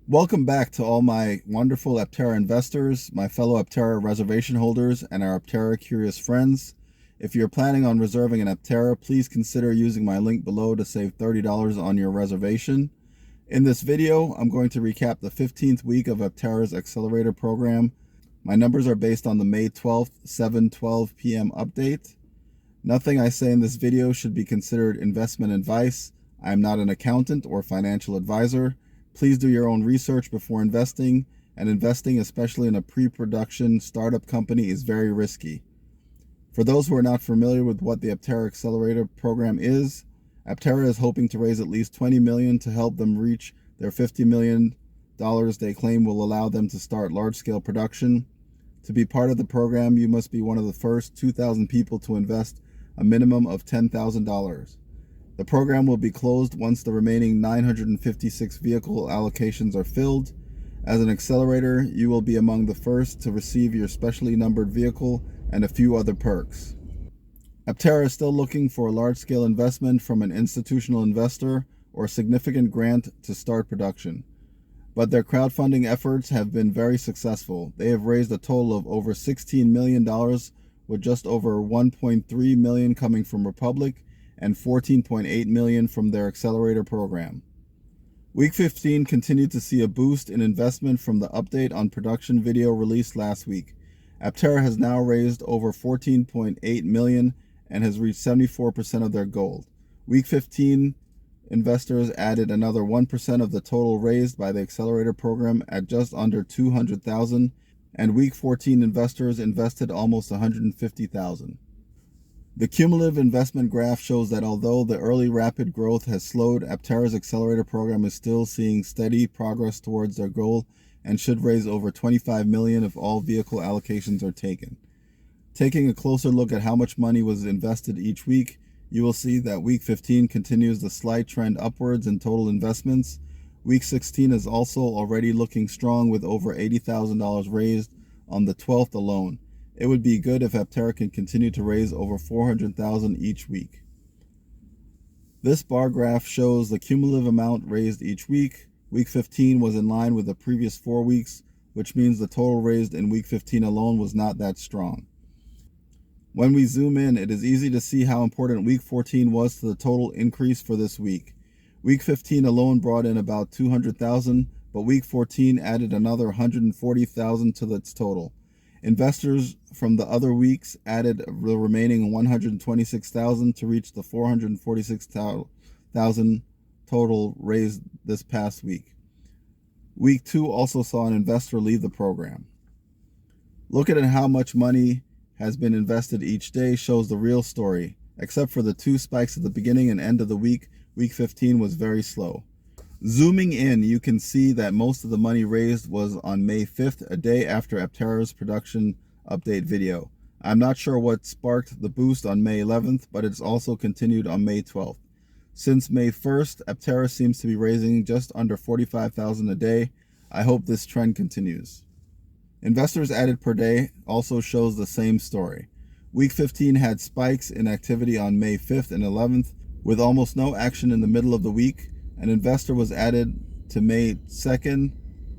Welcome back to all my wonderful Aptera investors, my fellow Aptera reservation holders, and our Aptera curious friends. If you're planning on reserving an Aptera, please consider using my link below to save $30 on your reservation. In this video, I'm going to recap the 15th week of Aptera's Accelerator Program. My numbers are based on the May 12th, 7:12 p.m. update. Nothing I say in this video should be considered investment advice. I am not an accountant or financial advisor. Please do your own research before investing, and investing, especially in a pre-production startup company, is very risky. For those who are not familiar with what the Aptera Accelerator Program is, Aptera is hoping to raise at least $20 million to help them reach their $50 million they claim will allow them to start large-scale production. To be part of the program, you must be one of the first 2,000 people to invest a minimum of $10,000. The program will be closed once the remaining 956 vehicle allocations are filled. As an accelerator, you will be among the first to receive your specially numbered vehicle and a few other perks. Aptera is still looking for a large-scale investment from an institutional investor or a significant grant to start production. But their crowdfunding efforts have been very successful. They have raised a total of over $16 million, with just over $1.3 million coming from Republic and $14.8 million from their accelerator program. Week 15 continued to see a boost in investment from the update on production video released last week. Aptera has now raised over $14.8 million and has reached 74% of their goal. Week 15 investors added another 1% of the total raised by the accelerator program at just under $200,000, and week 14 investors invested almost $150,000. The cumulative investment graph shows that although the early rapid growth has slowed, Aptera's accelerator program is still seeing steady progress towards their goal and should raise over $25 million if all vehicle allocations are taken. Taking a closer look at how much money was invested each week, you will see that week 15 continues the slight trend upwards in total investments. Week 16 is also already looking strong with over $80,000 raised on the 12th alone. It would be good if Aptera can continue to raise over $400,000 each week. This bar graph shows the cumulative amount raised each week. Week 15 was in line with the previous 4 weeks, which means the total raised in week 15 alone was not that strong. When we zoom in, it is easy to see how important week 14 was to the total increase for this week. Week 15 alone brought in about $200,000, but week 14 added another $140,000 to its total. Investors from the other weeks added the remaining $126,000 to reach the $446,000 total raised this past week. Week 2 also saw an investor leave the program. Looking at how much money has been invested each day shows the real story. Except for the 2 spikes at the beginning and end of the week, week 15 was very slow. Zooming in, you can see that most of the money raised was on May 5th, a day after Aptera's production update video. I'm not sure what sparked the boost on May 11th, but it's also continued on May 12th. Since May 1st, Aptera seems to be raising just under $45,000 a day. I hope this trend continues. Investors added per day also shows the same story. Week 15 had spikes in activity on May 5th and 11th, with almost no action in the middle of the week. An investor was added to May 2nd,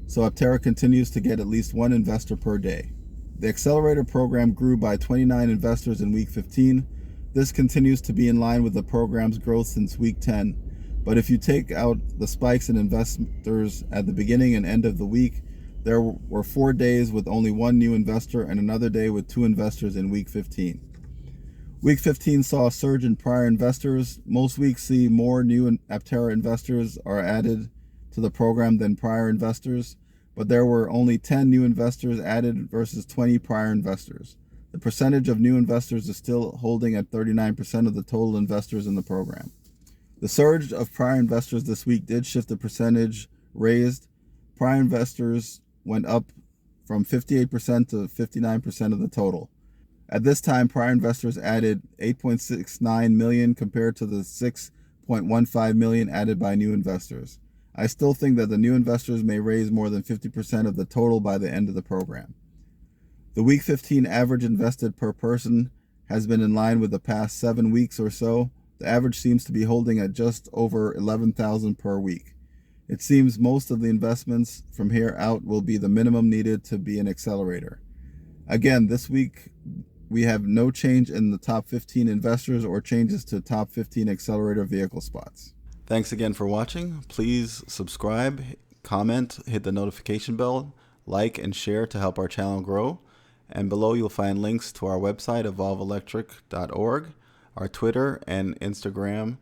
so Aptera continues to get at least 1 investor per day. The accelerator program grew by 29 investors in week 15. This continues to be in line with the program's growth since week 10. But if you take out the spikes in investors at the beginning and end of the week, there were 4 days with only 1 new investor and another day with 2 investors in week 15. Week 15 saw a surge in prior investors. Most weeks see more new Aptera investors are added to the program than prior investors, but there were only 10 new investors added versus 20 prior investors. The percentage of new investors is still holding at 39% of the total investors in the program. The surge of prior investors this week did shift the percentage raised. Prior investors went up from 58% to 59% of the total. At this time, prior investors added $8.69 million compared to the $6.15 million added by new investors. I still think that the new investors may raise more than 50% of the total by the end of the program. The week 15 average invested per person has been in line with the past 7 weeks or so. The average seems to be holding at just over $11,000 per week. It seems most of the investments from here out will be the minimum needed to be an accelerator. Again, this week we have no change in the top 15 investors or changes to top 15 accelerator vehicle spots. Thanks again for watching. Please subscribe, comment, hit the notification bell, like and share to help our channel grow. And below you'll find links to our website, Evolv-Electric.org, our Twitter and Instagram